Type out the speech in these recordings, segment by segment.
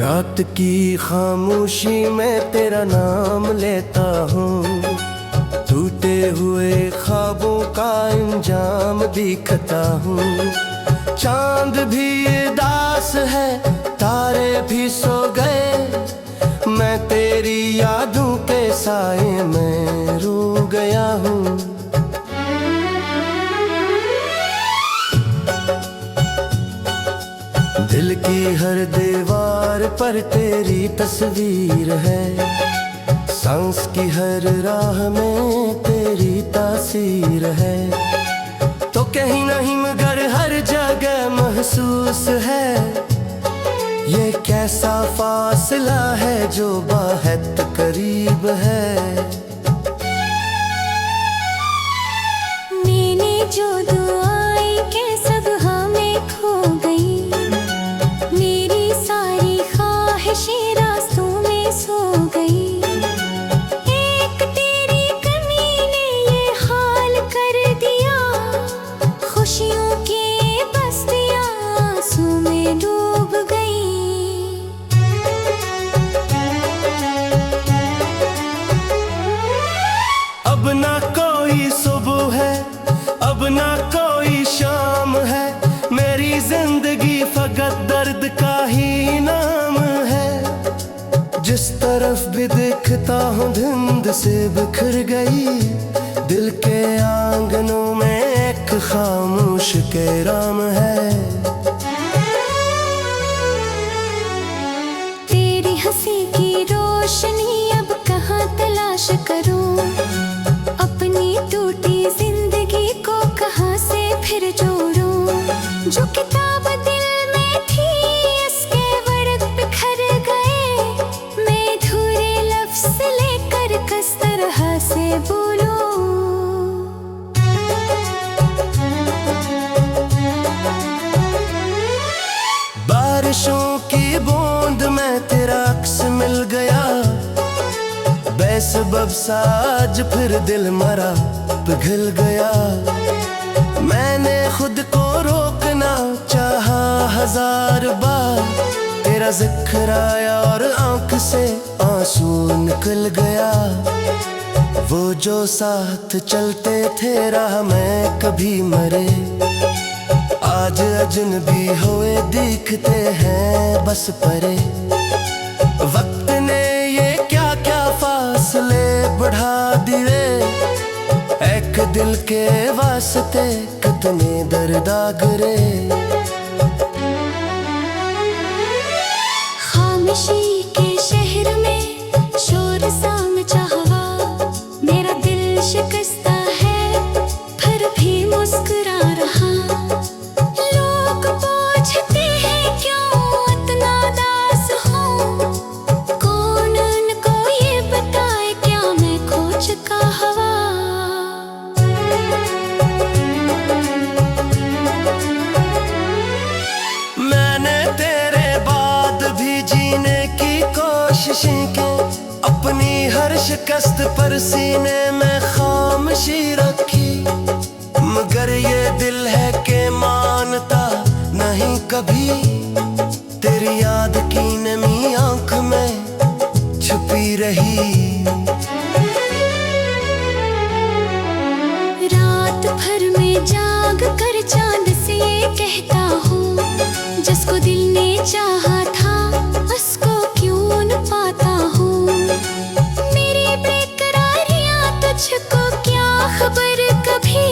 रात की खामोशी में तेरा नाम लेता हूँ, टूटे हुए ख्वाबों का अंजाम दिखता हूँ। चांद भी उदास है, तारे भी सो गए, मैं तेरी यादों के साए में रो गया हूँ। दिल की हर दीवार पर तेरी तस्वीर है, सांस की हर राह में तेरी तासीर है। तो कहीं नहीं मगर हर जगह महसूस है, ये कैसा फासला है जो बहुत करीब है। मैंने जो दुआएं के सब हमें खो गई, मेरी सारी ख्वाहिशें रास्तों में सो गई। एक तेरी कमी ने ये हाल कर दिया, खुशियों की बस्तियां आंसू में डूब गई। अब ना कोई सुबह है, अब ना कोई शाम है, मेरी जिंदगी फकत दर्द का ही नाम है। जिस तरफ भी देखता हूँ धुंध से बिखर गई, दिल के आंगनों में एक खामोश कैराम है। तेरी हंसी की रोशनी अब कहाँ तलाश करूं, अपनी टूटी जिंदगी को कहाँ से फिर जोड़ूं। जो किताब दिल में थी इसके वर्ड बिखर गए, मैं अधूरे लफ्ज़ लेकर किस तरह से बोलूं। बारिशों की बूंद में तेरा अक्स मिल गया, बेसबब साज फिर दिल मरा पिघल गया। मैंने खुद को रोकना चाहा हजार बार, तेरा जिक्र आया और आंख से आंसू निकल गया। वो जो साथ चलते थे राह में कभी मरे, आज अजनबी हुए दिखते हैं बस परे। वक्त ने ये क्या क्या फासले बढ़ा दिए, एक दिल के वास्ते कितने दर्द आगरे। खामोशी के शहर में शोर सा मचा हवा, मेरा दिल शिकस्ता है फिर भी मुस्कुरा रहा। लोग पूछते हैं क्यों इतना उदास हूँ, कौन उनको ये बताए क्या मैं खो चुका हवा। मैंने तेरे बाद भी जीने की कोशिशें की, अपनी हर शिकस्त पर सीने में खामोशी रखी, मगर ये दिल है कि मानता नहीं कभी। तेरी याद की नमी आंख में छुपी रही। रात भर में जाग कर चांद से ये कहता हूँ, जिसको दिल ने चाहा था उसको क्यों न पाता हूँ। मेरी बेकरारियाँ तुझको क्या खबर कभी,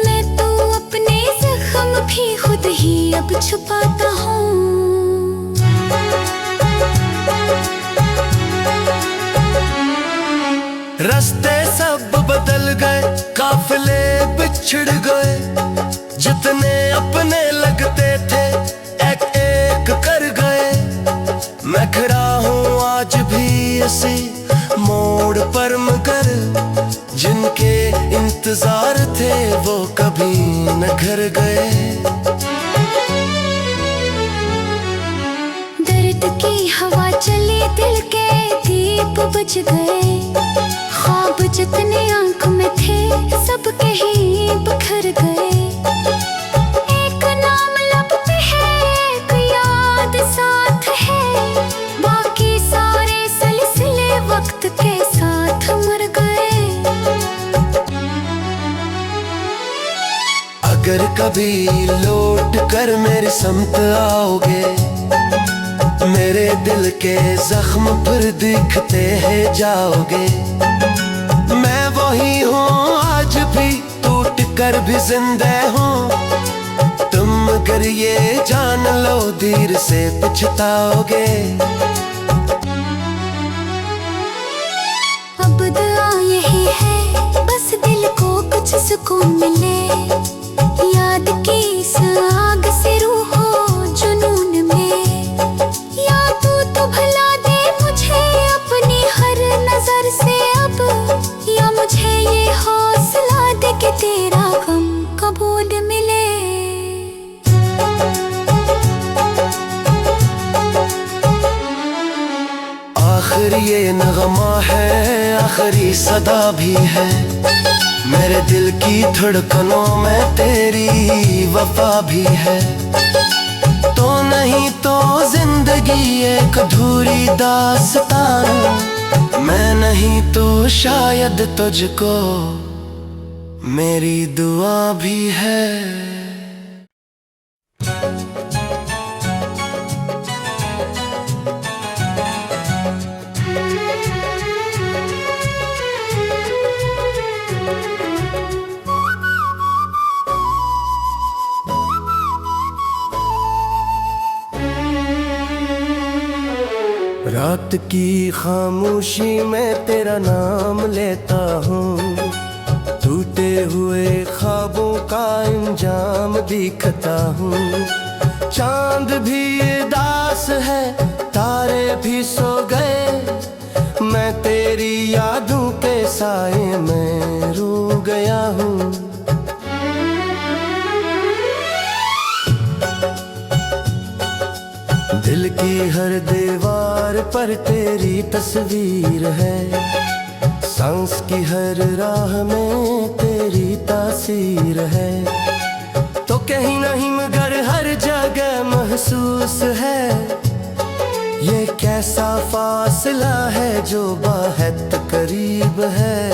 मैं तो अपने जख्म भी खुद ही अब छुपाता हूँ। रास्ते सब बदल गए, काफिले बिछड़ गए, जितने अपने लगते थे एक एक कर गए। मैं खड़ा हूँ आज भी इसी मोड़ पर, मगर जिनके इंतजार थे वो कभी न घर गए। दर्द की हवा चली, दिल के दीप बुझ गए, ख्वाब जितने आंख में थे सब कहीं बिखर गए। एक नाम लब पे है, एक याद साथ है, अगर कभी लौट कर मेरी समत आओगे, मेरे दिल के जख्म फिर दिखते हैं जाओगे। मैं वही हूँ आज भी, टूट कर भी जिंदा हूँ। तुम अगर ये जान लो देर से पछताओगे। अब दुआ यही है बस दिल को कुछ सुकून मिले, याद की इस आग से रूह हो जुनून में। या तू भुला दे मुझे अपनी हर नजर से अब, या मुझे ये हौसला दे कि तेरा गम कबूल मिले। आखिर ये नगमा है, आखिरी सदा भी है। मेरे दिल की धड़कनों में तेरी वफा भी है। तो नहीं तो जिंदगी एक अधूरी दास्तान। मैं नहीं तो शायद तुझको मेरी दुआ भी है। रात की खामोशी में तेरा नाम लेता हूँ, टूटे हुए ख्वाबों का अंजाम दिखता हूँ। चांद भी उदास है, तारे भी सो गए, मैं तेरी यादों के साए में रो गया हूँ। दिल की हर दीवार पर तेरी तस्वीर है, सांस की हर राह में तेरी तासीर है। तो कहीं नहीं मगर हर जगह महसूस है, ये कैसा फासला है जो बहुत करीब है।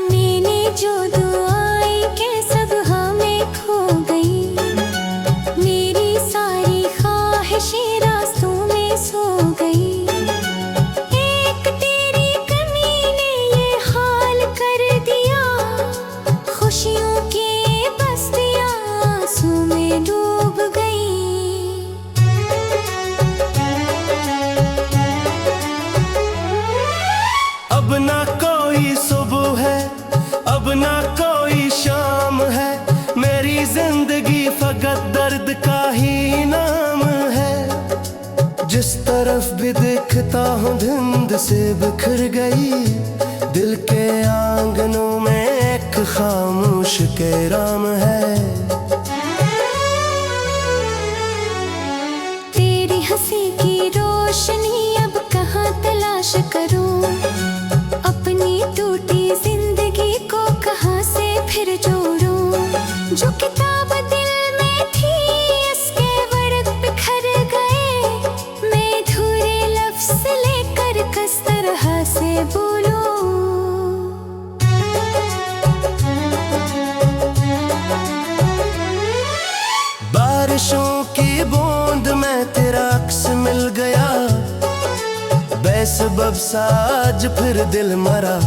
मैंने जो दुआएं के सब हमें खो गई, रास्तों में सो गई। एक तेरी कमी ने ये हाल कर दिया, खुशियों की बस्तियां आंसू में डूब गई। अब ना कोई सुबह है, अब ना कोई शाम है, मेरी जिंदगी फकत दर्द का ही नाम है। जिस तरफ भी देखता हूँ धुंध से बिखर गई, दिल के आंगनों में एक खामोश कैराम है। तेरी हंसी की रोशनी अब कहाँ तलाश करूं, अपनी टूटी जिंदगी को कहाँ से फिर जोड़ूं। जो किताब दिल में थी इसके वर्ड बिखर गए, मैं धुरे लफ्ज़ लेकर किस तरह से बोलूं। बारिशों की बूंद में तेरा अक्स मिल गया, बेसबब साज फिर दिल मरा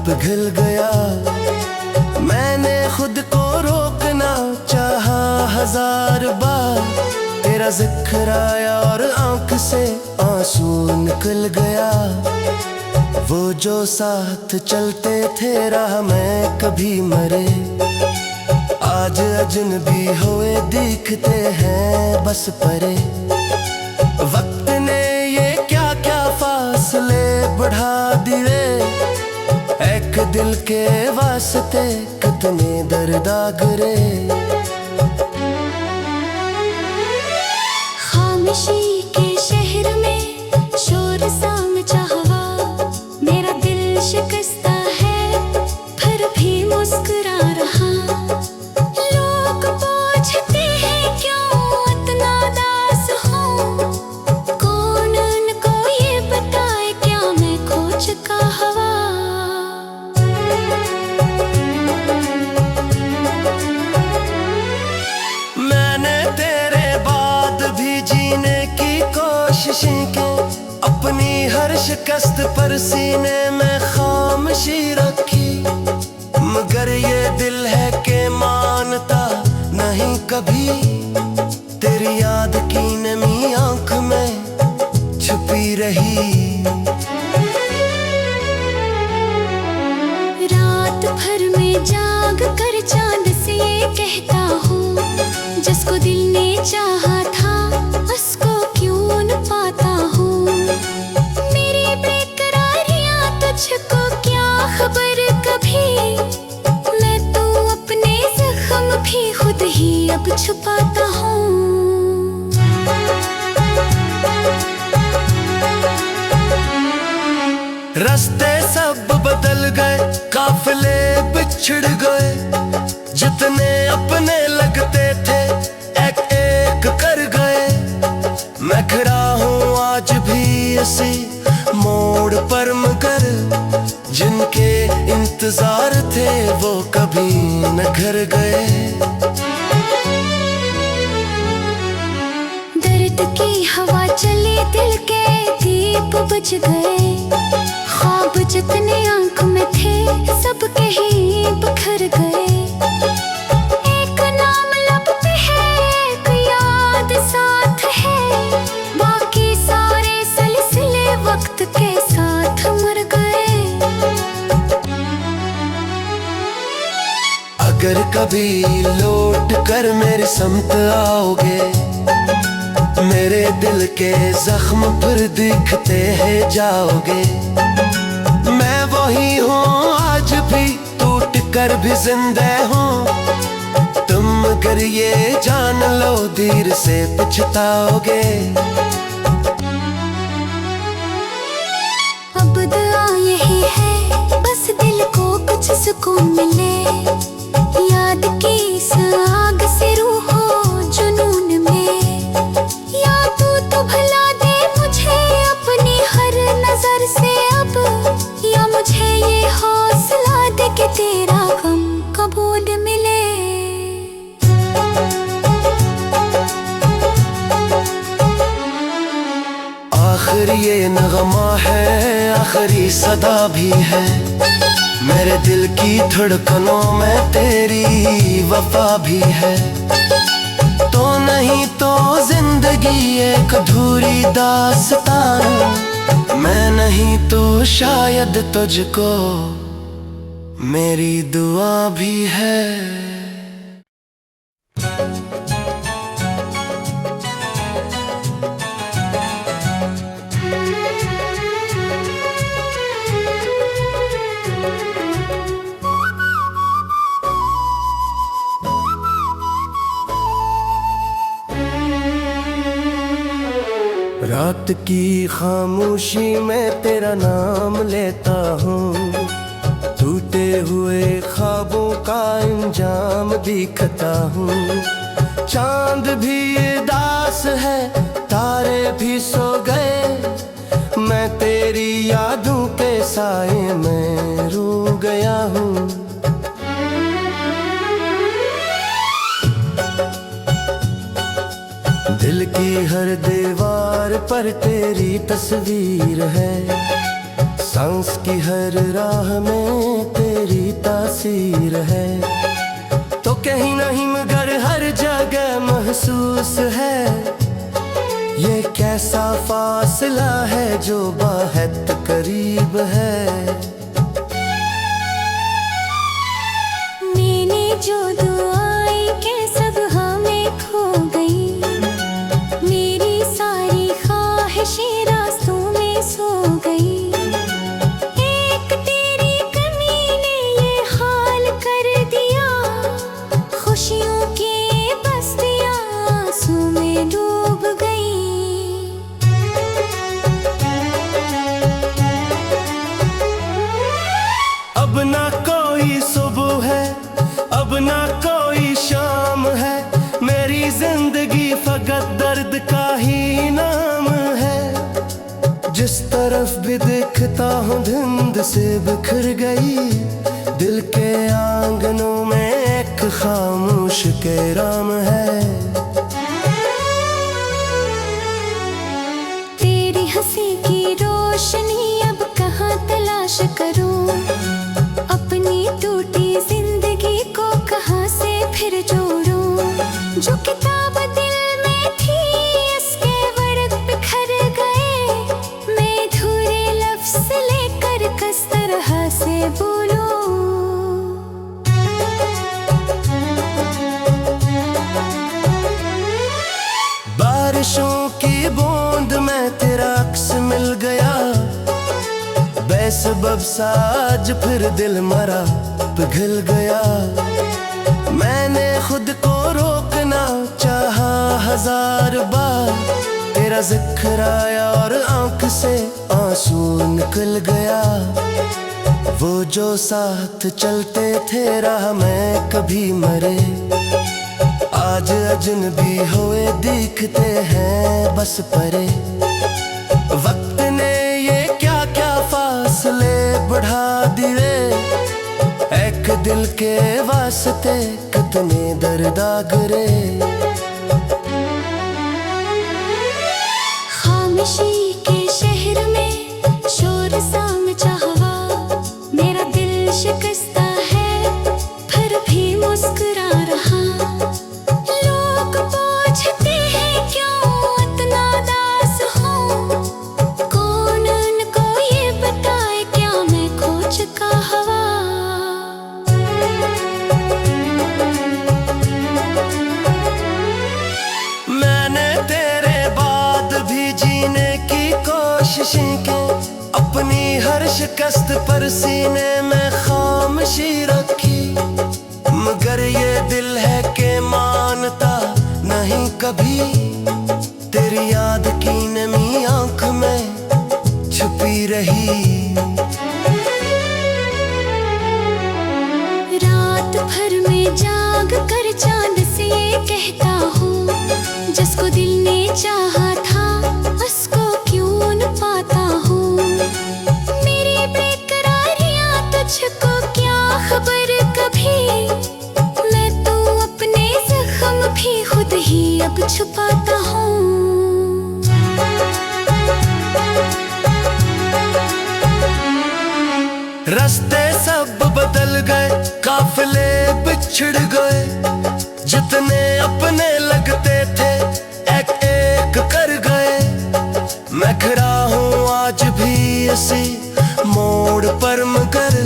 पिघल गया। मैंने खुद को रोकना चाहा हजार बार, तेरा जिक्र आया और आंख से आंसू निकल गया। वो जो साथ चलते थे राह में कभी मरे, आज अजनबी हुए दिखते हैं बस परे। वक्त ने ये क्या क्या फासले बढ़ा दिए, एक दिल के वास्ते कितने दर्द गिरे। खामोशी के शहर में शोर सा मचा हवा, मेरा दिल शिकस्ता है फिर भी मुस्कुरा रहा। लोग पूछते हैं क्यों इतना दास हूँ, कौन उनको ये बताए क्या मैं खो चुका हवा। शिकस्त पर सीने में खामोशी रखी, मगर ये दिल है कि मानता नहीं कभी। तेरी याद की नमी आंख में छुपी रही। रात भर में जाग कर चांद से ये कहता हूँ, जिसको दिल ने चाहा था उसको क्यों न पाता हूँ। मेरी बेकरारियाँ तुझको क्या खबर कभी, मैं तो अपने जख्म भी खुद ही अब छुपाता हूँ। रास्ते सब बदल गए, काफिले बिछड़ गए, जितने अपने लगते थे एक एक कर गए। मैं खड़ा हूँ आज भी इसी मोड़ पर, मगर जिनके इंतजार थे वो कभी न घर गए। दर्द की हवा चली, दिल के दीप बुझ गए, ख्वाब जितने आंख में थे सबके ही बिखर गए। एक नाम लब पे है, एक याद साथ है, बाकी सारे सिलसिले वक्त के साथ मर गए। अगर कभी लौट कर मेरे समत आओगे, मेरे दिल के जख्म फिर दिखते हैं जाओगे। मैं वही हूँ आज भी, टूट कर भी जिंदा हूँ। तुम अगर ये जान लो देर से पछताओगे। अब दुआ यही है बस दिल को कुछ सुकून मिले, याद की इस आग से रूह हो जुनून में। या तू भुला दे मुझे अपनी हर नजर से अब, या मुझे ये हौसला दे कि तेरा गम कबूल मिले। आखिर ये नगमा है, आखिरी सदा भी है, मेरे दिल की धड़कनों में तेरी वफा भी है। तो नहीं तो जिंदगी एक अधूरी दास्तान, मैं नहीं तो शायद तुझको मेरी दुआ भी है। रात की खामोशी में तेरा नाम लेता हूँ, टूटे हुए ख्वाबों का अंजाम दिखता हूँ। चांद भी उदास है, तारे भी सो गए, मैं तेरी यादों के साए में रो गया हूँ। दिल की हर दीवार पर तेरी तस्वीर है, सांस की हर राह में तेरी तासीर है। तो कहीं नहीं मगर हर जगह महसूस है, ये कैसा फासला है जो बहुत करीब है। मैंने जो दुआएं के सब हमें खो गई, मेरी सारी ख्वाहिशें रास्तों में सो गई। एक तेरी कमी ने ये हाल कर दिया, खुशियों की बस्तियां आंसू में डूब गई। अब ना कोई सुबह है, अब ना कोई शाम है, मेरी जिंदगी फकत दर्द का ही नाम है। जिस तरफ भी देखता हूँ धुंध से बिखर गई, दिल के आंगनों में एक खामोश कैराम है। तेरी हंसी की रोशनी सबब साज फिर दिल मरा पिघल गया। मैंने खुद को रोकना चाहा 1000 बार, तेरा जिक्र आया और आंख से आंसू निकल गया। वो जो साथ चलते थे राह में कभी मरे, आज अजनबी हुए दिखते हैं बस परे। वक्त ने ये क्या क्या फासले बढ़ा दिए, एक दिल के वास्ते कितने दर्द गिरे। खामोशी के शहर में शोर सा मचा हवा, मेरा दिल शिकस्ता है फिर भी मुस्कुरा रहा। लोग पूछते हैं क्यों इतना दास हूँ, कौन उनको ये बताए क्या मैं खो चुका हवा। मैंने तेरे बाद भी जीने की कोशिशें की, अपनी हर शिकस्त पर सीने में खामोशी रखी। मगर ये दिल है कि मानता नहीं कभी, तेरी याद की नमी आंख में छुपी रही। रात भर में जाग कर चांद से ये कहता हूँ, जिसको दिल ने चाहा था उसको क्यों न पाता हूँ। मेरी बेकरारियाँ तुझको क्या खबर कभी, मैं तो अपने जख्म भी खुद ही अब छुपाता हूँ। रास्ते सब बदल गए, काफिले बिछड़ गए, जितने अपने लगते थे एक एक कर गए। मैं खड़ा हूँ आज भी इसी मोड़ पर, मगर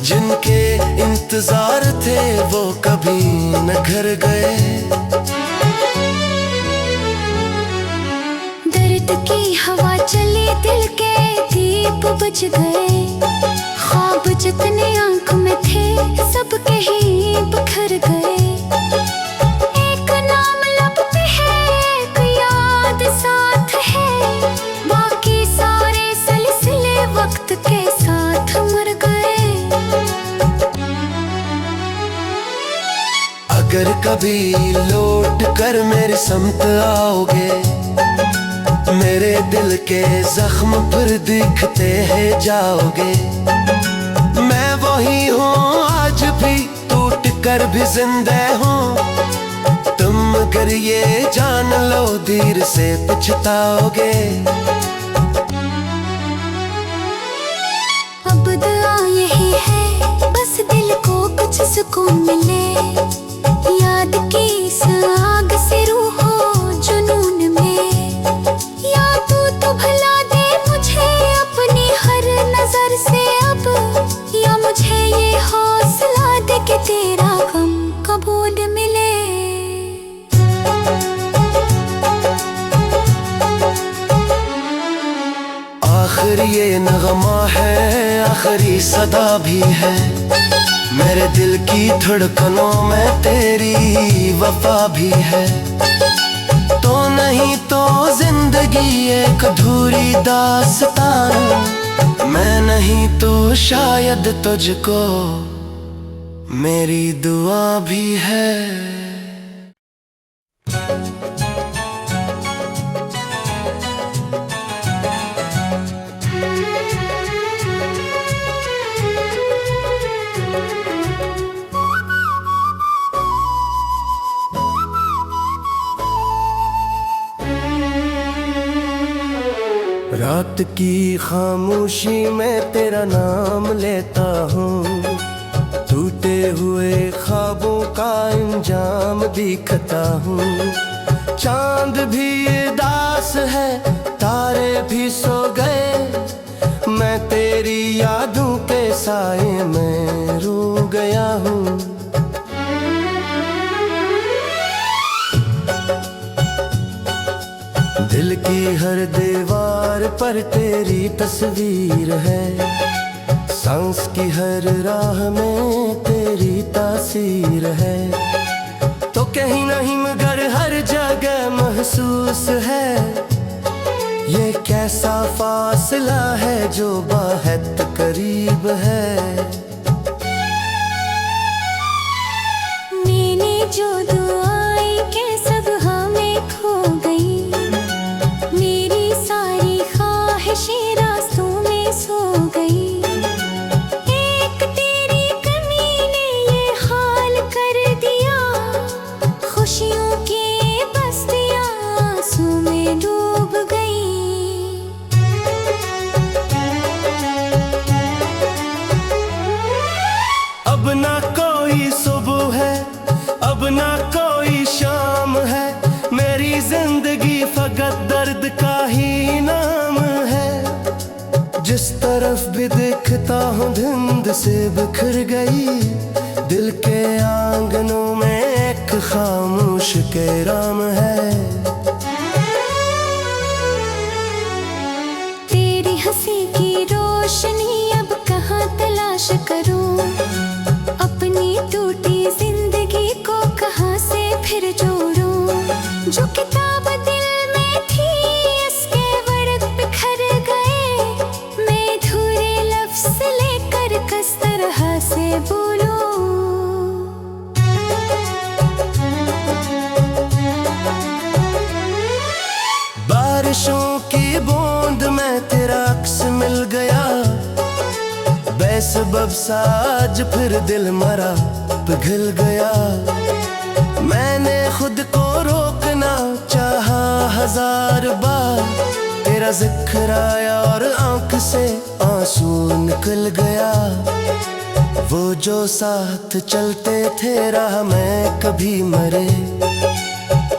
जिनके इंतजार थे वो कभी न घर गए। दर्द की हवा चली, दिल के दीप बुझ गए, ख्वाब जितने आंख में थे सबके ही बिखर गए। एक नाम लब पे है, एक याद साथ है, बाकी सारे सिलसिले वक्त के साथ मर गए। अगर कभी लौट कर मेरे समत आओगे, मेरे दिल के जख्म फिर दिखते हैं जाओगे। मैं वही हूँ आज भी, टूट कर भी जिंदा हूँ। तुम अगर ये जान लो देर से पछताओगे। अब दुआ यही है बस दिल को कुछ सुकून मिले, याद की इस आग से रूह हो जुनून में। या तू भुला दे मुझे अपनी हर नजर से अब, या मुझे ये हौसला दे कि तेरा गम कबूल मिले। आखिर ये नगमा है, आखिरी सदा भी है, मेरे दिल की धड़कनों में तेरी वफा भी है। तो नहीं तो जिंदगी एक अधूरी दास्तान, मैं नहीं तो शायद तुझको मेरी दुआ भी है। रात की खामोशी में तेरा नाम लेता हूँ, टूटे हुए ख्वाबों का अंजाम दिखता हूँ। चांद भी उदास है, तारे भी सो गए, मैं तेरी यादों के साए में रो गया हूँ। दिल की हर दीवार पर तेरी तस्वीर है, सांस की हर राह में तेरी तासीर है, तो कहीं नहीं मगर हर जगह महसूस है। ये कैसा फासला है जो बहुत करीब है। मैंने जो दुआएं के सब हमें खो गई, मेरी सारी ख्वाहिशें रास्तों में सो गई। एक तेरी कमी ने ये हाल कर दिया, खुशियों की बस्तियां आंसू में डूब गई। अब ना कोई सुबह है, अब ना कोई शाम है, मेरी जिंदगी फकत दर्द का ही नाम है। जिस तरफ भी देखता हूँ धुंध से बिखर गई, दिल के आंगनों में एक खामोश कैराम है। तेरी हंसी की रोशनी अब कहाँ तलाश करूं, अपनी टूटी जिंदगी को कहाँ से फिर जोड़ूं। जो किताब दिल में थी इसके वर्ड बिखर गए, मैं अधूरे लफ्ज़ लेकर किस तरह से बोलूं। बारिशों की बूंद में तेरा अक्स मिल गया, बेसबब साज फिर दिल मरा पिघल गया। मैंने खुद को रोकना चाहा 1000 बार, तेरा जिक्र आया और आंख से आंसू निकल गया। वो जो साथ चलते थे राह में कभी मरे,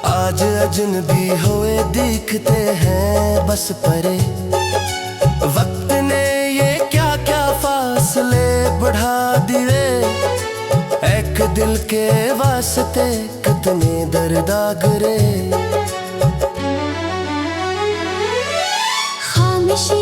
आज अजनबी हुए दिखते हैं बस परे। वक्त ने ये क्या क्या फासले बढ़ा दिए, एक दिल के वास्ते कितने दर्द गिरे। खामोशी